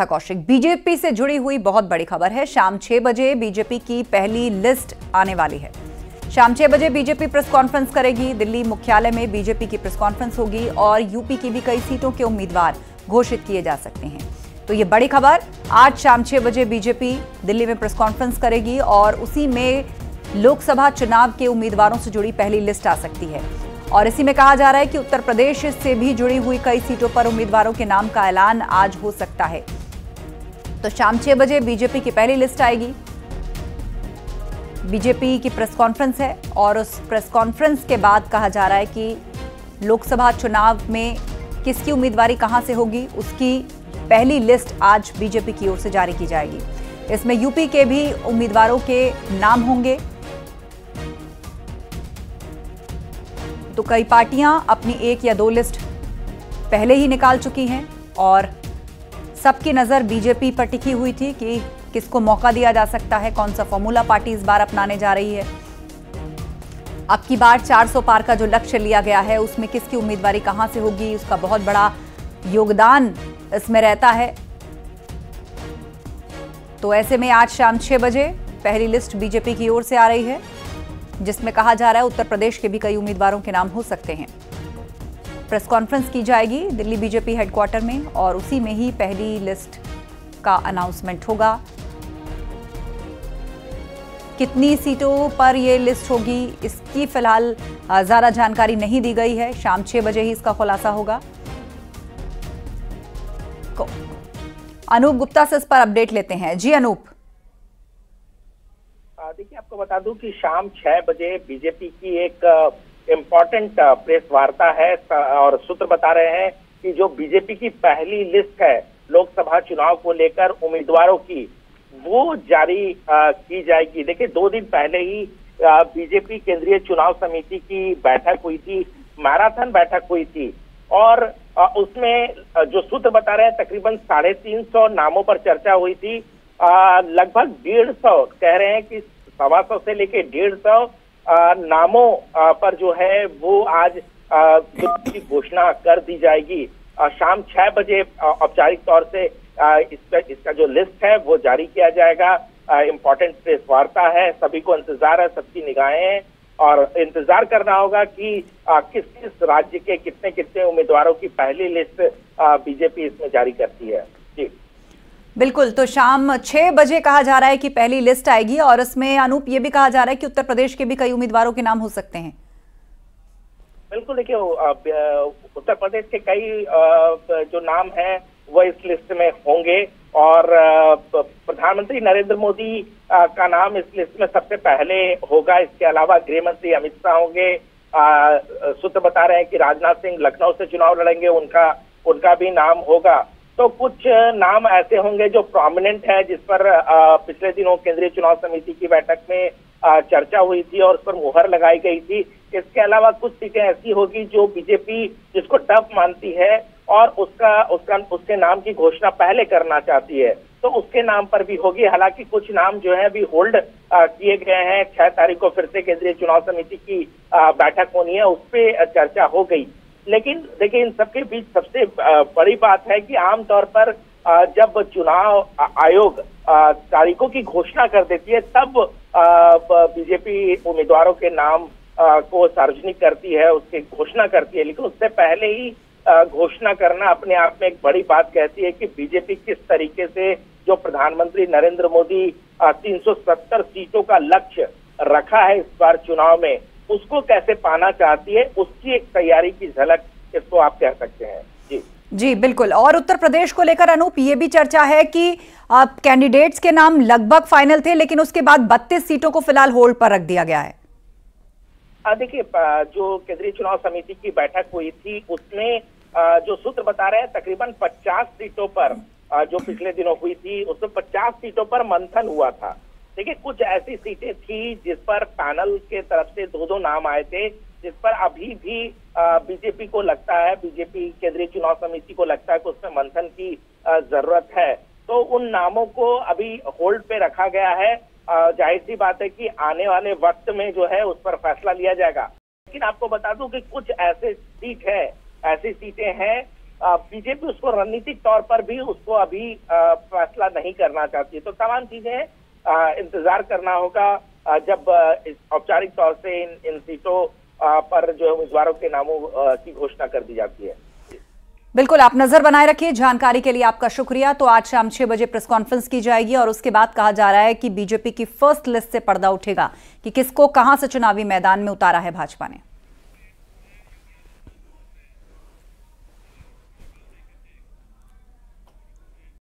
हाँ कौशिक, बीजेपी से जुड़ी हुई बहुत बड़ी खबर है। शाम 6 बजे बीजेपी की पहली लिस्ट आने वाली है। शाम 6 बजे बीजेपी प्रेस कॉन्फ्रेंस करेगी। दिल्ली मुख्यालय में बीजेपी की प्रेस कॉन्फ्रेंस होगी और यूपी की भी कई सीटों के उम्मीदवार घोषित किए जा सकते हैं। तो ये बड़ी खबर, आज शाम 6 बजे बीजेपी दिल्ली में प्रेस कॉन्फ्रेंस करेगी और उसी में लोकसभा चुनाव के उम्मीदवारों से जुड़ी पहली लिस्ट आ सकती है। और इसी में कहा जा रहा है कि उत्तर प्रदेश से भी जुड़ी हुई कई सीटों पर उम्मीदवारों के नाम का ऐलान आज हो सकता है। तो शाम 6 बजे बीजेपी की पहली लिस्ट आएगी। बीजेपी की प्रेस कॉन्फ्रेंस है और उस प्रेस कॉन्फ्रेंस के बाद कहा जा रहा है कि लोकसभा चुनाव में किसकी उम्मीदवारी कहां से होगी, उसकी पहली लिस्ट आज बीजेपी की ओर से जारी की जाएगी। इसमें यूपी के भी उम्मीदवारों के नाम होंगे। तो कई पार्टियां अपनी 1 या 2 लिस्ट पहले ही निकाल चुकी हैं और सबकी नजर बीजेपी पर टिकी हुई थी कि किसको मौका दिया जा सकता है, कौन सा फॉर्मूला पार्टी इस बार अपनाने जा रही है। अब की बार 400 पार का जो लक्ष्य लिया गया है उसमें किसकी उम्मीदवारी कहां से होगी, उसका बहुत बड़ा योगदान इसमें रहता है। तो ऐसे में आज शाम 6 बजे पहली लिस्ट बीजेपी की ओर से आ रही है, जिसमें कहा जा रहा है उत्तर प्रदेश के भी कई उम्मीदवारों के नाम हो सकते हैं। प्रेस कॉन्फ्रेंस की जाएगी दिल्ली बीजेपी हेडक्वार्टर में और उसी में ही पहली लिस्ट का अनाउंसमेंट होगा। कितनी सीटों पर यह लिस्ट होगी इसकी फिलहाल ज्यादा जानकारी नहीं दी गई है। शाम 6 बजे ही इसका खुलासा होगा। अनूप गुप्ता से इस पर अपडेट लेते हैं। जी अनूप। देखिए, आपको बता दूं कि शाम 6 बजे बीजेपी की एक इम्पोर्टेंट प्रेस वार्ता है और सूत्र बता रहे हैं कि जो बीजेपी की पहली लिस्ट है लोकसभा चुनाव को लेकर उम्मीदवारों की, वो जारी की जाएगी। देखिए, 2 दिन पहले ही बीजेपी केंद्रीय चुनाव समिति की बैठक हुई थी, मैराथन बैठक हुई थी और उसमें जो सूत्र बता रहे हैं तकरीबन 350 नामों पर चर्चा हुई थी। लगभग 150 कह रहे हैं कि 125 से लेके 150 नामों पर जो है वो आज की घोषणा कर दी जाएगी। शाम 6 बजे औपचारिक तौर से इसका जो लिस्ट है वो जारी किया जाएगा। इम्पोर्टेंट प्रेस वार्ता है, सभी को इंतजार है, सबकी निगाहें हैं और इंतजार करना होगा कि किस किस राज्य के कितने कितने उम्मीदवारों की पहली लिस्ट बीजेपी इसमें जारी करती है। जी बिल्कुल, तो शाम 6 बजे कहा जा रहा है कि पहली लिस्ट आएगी और इसमें अनूप ये भी कहा जा रहा है कि उत्तर प्रदेश के भी कई उम्मीदवारों के नाम हो सकते हैं। बिल्कुल, देखिए उत्तर प्रदेश के कई जो नाम हैं वो इस लिस्ट में होंगे और प्रधानमंत्री नरेंद्र मोदी का नाम इस लिस्ट में सबसे पहले होगा। इसके अलावा गृह मंत्री अमित शाह होंगे। सूत्र बता रहे हैं कि राजनाथ सिंह लखनऊ से चुनाव लड़ेंगे, उनका भी नाम होगा। तो कुछ नाम ऐसे होंगे जो प्रोमिनेंट है, जिस पर पिछले दिनों केंद्रीय चुनाव समिति की बैठक में चर्चा हुई थी और उस पर मुहर लगाई गई थी। इसके अलावा कुछ सीटें ऐसी होगी जो बीजेपी जिसको टफ मानती है और उसके नाम की घोषणा पहले करना चाहती है, तो उसके नाम पर भी होगी। हालांकि कुछ नाम जो है अभी होल्ड किए गए हैं। 6 तारीख को फिर से केंद्रीय चुनाव समिति की बैठक होनी है, उस पर चर्चा हो गई। लेकिन देखिए, इन सबके बीच सबसे बड़ी बात है कि आमतौर पर जब चुनाव आयोग तारीखों की घोषणा कर देती है तब बीजेपी उम्मीदवारों के नाम को सार्वजनिक करती है, उसकी घोषणा करती है। लेकिन उससे पहले ही घोषणा करना अपने आप में एक बड़ी बात कहती है कि बीजेपी किस तरीके से जो प्रधानमंत्री नरेंद्र मोदी 370 सीटों का लक्ष्य रखा है इस बार चुनाव में, उसको कैसे पाना चाहती है, उसकी एक तैयारी की झलक इसको आप कह सकते हैं। जी बिल्कुल। और उत्तर प्रदेश को लेकर अनूप ये भी चर्चा है कि कैंडिडेट्स के नाम लगभग फाइनल थे, लेकिन उसके बाद 32 सीटों को फिलहाल होल्ड पर रख दिया गया है। देखिए, जो केंद्रीय चुनाव समिति की बैठक हुई थी उसमें जो सूत्र बता रहे हैं तकरीबन 50 सीटों पर जो पिछले दिनों हुई थी उसमें 50 सीटों पर मंथन हुआ था। देखिए, कुछ ऐसी सीटें थी जिस पर पैनल के तरफ से 2-2 नाम आए थे, जिस पर अभी भी बीजेपी को लगता है, बीजेपी केंद्रीय चुनाव समिति को लगता है कि उसमें मंथन की जरूरत है। तो उन नामों को अभी होल्ड पे रखा गया है। जाहिर सी बात है कि आने वाले वक्त में जो है उस पर फैसला लिया जाएगा। लेकिन आपको बता दूं कि कुछ ऐसी सीटें हैं बीजेपी उसको रणनीतिक तौर पर भी उसको अभी फैसला नहीं करना चाहती है। तो तमाम चीजें इंतजार करना होगा जब औपचारिक तौर से इन सीटों पर जो उम्मीदवारों के नामों की घोषणा कर दी जाती है। बिल्कुल, आप नजर बनाए रखिए। जानकारी के लिए आपका शुक्रिया। तो आज शाम 6 बजे प्रेस कॉन्फ्रेंस की जाएगी और उसके बाद कहा जा रहा है कि बीजेपी की फर्स्ट लिस्ट से पर्दा उठेगा कि किसको कहां से चुनावी मैदान में उतारा है भाजपा ने।